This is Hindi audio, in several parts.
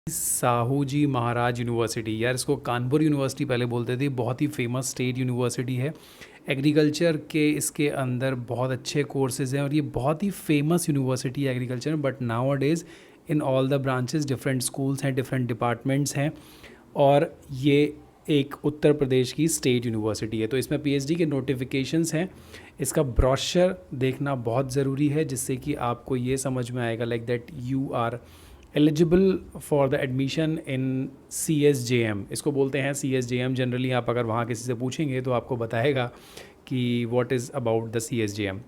साहू जी महाराज यूनिवर्सिटी, यार इसको कानपुर यूनिवर्सिटी पहले बोलते थे, बहुत ही फेमस स्टेट यूनिवर्सिटी है। एग्रीकल्चर के इसके अंदर बहुत अच्छे कोर्सेज हैं और ये बहुत ही फेमस यूनिवर्सिटी है एग्रीकल्चर में। But now days in all the branches different schools हैं, डिफरेंट डिपार्टमेंट्स हैं, और ये एक उत्तर प्रदेश की स्टेट यूनिवर्सिटी है। तो इसमें पीएचडी के नोटिफिकेशंस हैं, इसका ब्रोशर देखना बहुत ज़रूरी है, जिससे कि आपको ये समझ में आएगा like that you are eligible for the admission in CSJM, इसको बोलते हैं CSJM। जनरली आप अगर वहाँ किसी से पूछेंगे तो आपको बताएगा कि what is about the CSJM।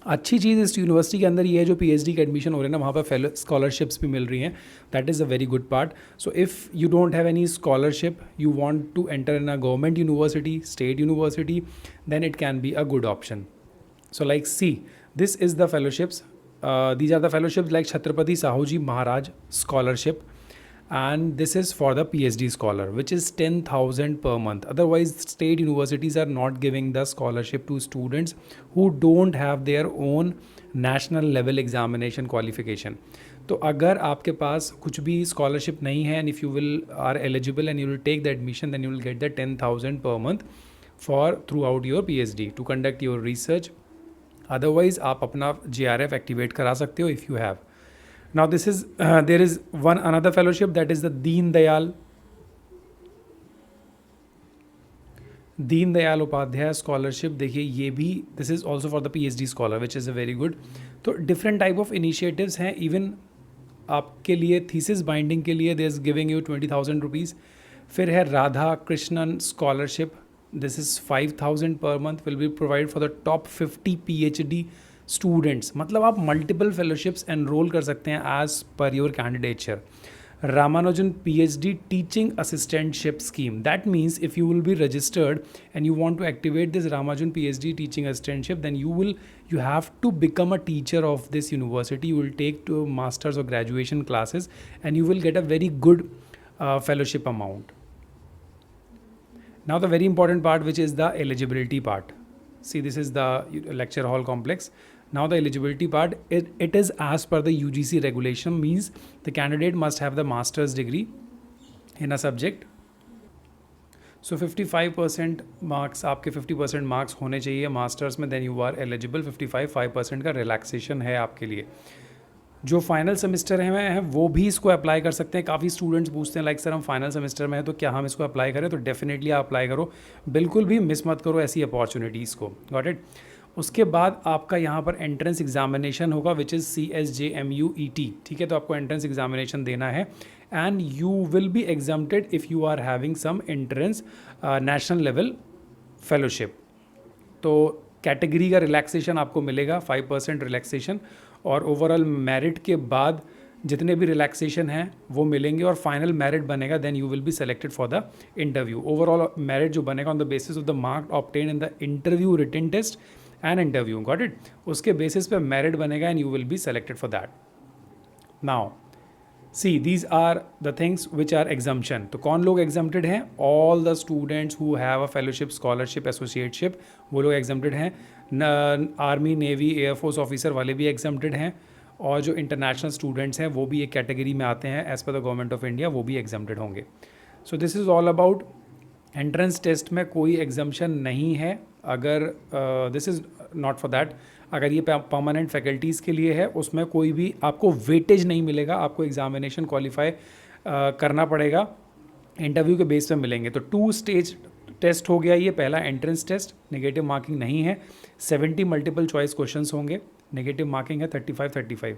अच्छी चीज़ इस यूनिवर्सिटी के अंदर ये है, जो पीएचडी के एडमिशन हो रहे हैं ना, वहाँ पर फेलो स्कॉलरशिप्स भी मिल रही हैं। That is a very good part. So if you don't have any scholarship, you want to enter in a government university, state university, then it can be a good option. So like see, this is the fellowships. These are the fellowships like Chhatrapati Sahuji Maharaj Scholarship, and this is for the PhD scholar, which is 10,000 per month. Otherwise, state universities are not giving the scholarship to students who don't have their own national level examination qualification. तो अगर आपके पास कुछ भी स्कॉलरशिप नहीं है, and if you will are eligible and you will take the admission, then you will get the 10,000 per month for throughout your PhD to conduct your research. Otherwise आप अपना JRF एक्टिवेट करा सकते हो if you have. Now this is there is one another fellowship, that is the Deen Dayal Upadhyay scholarship. देखिए ये भी, this is also for the PhD scholar, which is a very good. तो डिफरेंट टाइप ऑफ इनिशिएटिव्स हैं। इवन आपके लिए थीसिस बाइंडिंग के लिए दे इज़ गिविंग यू 20,000 रुपीज़। फिर है Radha Krishnan scholarship, this is 5,000 per month, will be provide for the top 50 PhD students. मतलब आप मल्टीपल फेलोशिप्स एनरोल कर सकते हैं as per your candidature. Ramanujan PhD teaching assistantship scheme, that means if you will be registered and you want to activate this Ramanujan PhD teaching assistantship, then you have to become a teacher of this university. You will take two masters or graduation classes and you will get a very good fellowship amount. Now the very important part, which is the eligibility part. See, this is the lecture hall complex. Now the eligibility part, it is as per the UGC regulation, means the candidate must have the master's degree in a subject. So 55% marks, आपके 50% मार्क्स होने चाहिए मास्टर्स में, देन यू आर एलिजिबल। 5% का रिलैक्सेशन है आपके लिए। जो फाइनल सेमेस्टर है वो भी इसको अप्लाई कर सकते हैं। काफ़ी स्टूडेंट्स पूछते हैं लाइक सर हम फाइनल सेमेस्टर में हैं तो क्या हम इसको अप्लाई करें, तो डेफिनेटली आप अप्लाई करो, बिल्कुल भी मिस मत करो ऐसी अपॉर्चुनिटीज़ को। Got it. उसके बाद आपका यहाँ पर एंट्रेंस एग्जामिनेशन होगा, विच इज़ CSJMUET, ठीक है। तो आपको एंट्रेंस एग्जामिनेशन देना है and you will be exempted if you are having some entrance national level fellowship. तो कैटेगरी का रिलैक्सेशन आपको मिलेगा, 5% रिलैक्सेशन, और ओवरऑल मेरिट के बाद जितने भी रिलैक्सेशन हैं वो मिलेंगे और फाइनल मेरिट बनेगा, then you will be selected for the interview. Overall merit जो बनेगा on the basis of the mark obtain in the interview, written test and interview, got it. उसके बेसिस पे मेरिट बनेगा and you will be selected for that. Now see, these are the things which are exemption. तो कौन लोग एग्जाम्प्टेड हैं? All the students who have a fellowship, scholarship, associateship, वो लोग एग्जाम्प्टेड हैं। आर्मी, नेवी, एयरफोर्स ऑफिसर वाले भी एग्जाम्प्टेड हैं, और जो इंटरनेशनल स्टूडेंट्स हैं वो भी एक कैटेगरी में आते हैं एज पर द गवर्नमेंट ऑफ इंडिया, वो भी एग्जाम्प्टेड होंगे। So this is all about entrance test में कोई एग्जाम्पशन नहीं है। अगर this is not for that, अगर ये परमानेंट फैकल्टीज़ के लिए है, उसमें कोई भी आपको वेटेज नहीं मिलेगा, आपको एग्जामिनेशन क्वालिफाई करना पड़ेगा, इंटरव्यू के बेस पे मिलेंगे। तो 2 स्टेज टेस्ट हो गया ये, पहला एंट्रेंस टेस्ट, नेगेटिव मार्किंग नहीं है, 70 मल्टीपल चॉइस क्वेश्चंस होंगे, नेगेटिव मार्किंग है 35।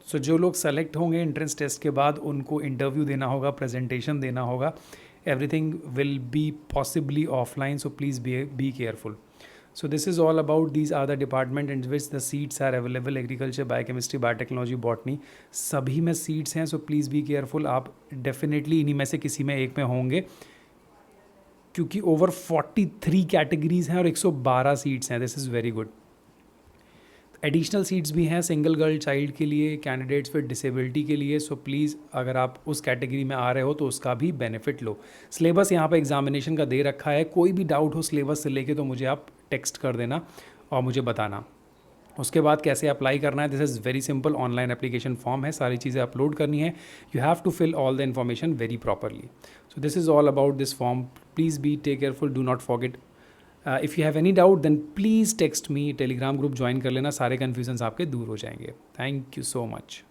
सो जो लोग सेलेक्ट होंगे एंट्रेंस टेस्ट के बाद उनको इंटरव्यू देना होगा, प्रेजेंटेशन देना होगा, everything will be possibly offline, so please be careful. So this is all about, these are the department in which the seats are available: agriculture, biochemistry, biotechnology, botany, सभी में seats हैं। so please be careful, आप definitely इन्हीं में से किसी में एक में होंगे, क्योंकि ओवर 43 कैटेगरीज हैं और 112 सीट्स हैं। This is very good. Additional seats भी हैं सिंगल गर्ल चाइल्ड के लिए, कैंडिडेट्स विद डिसेबिलिटी के लिए। सो प्लीज़ अगर आप उस कैटेगरी में आ रहे हो तो उसका भी बेनिफिट लो। सिलेबस यहाँ पे एग्जामिनेशन का दे रखा है, कोई भी डाउट हो सिलेबस से लेके तो मुझे आप टेक्स्ट कर देना और मुझे बताना। उसके बाद कैसे अप्लाई करना है, this is very simple, online application form है, सारी चीज़ें अपलोड करनी है, you have to fill all the information very properly. So this is all about this form. Please be take careful, do not forget. If you have any doubt then please text me. Telegram group join कर लेना, सारे कन्फ्यूजन्स आपके दूर हो जाएंगे. Thank you so much.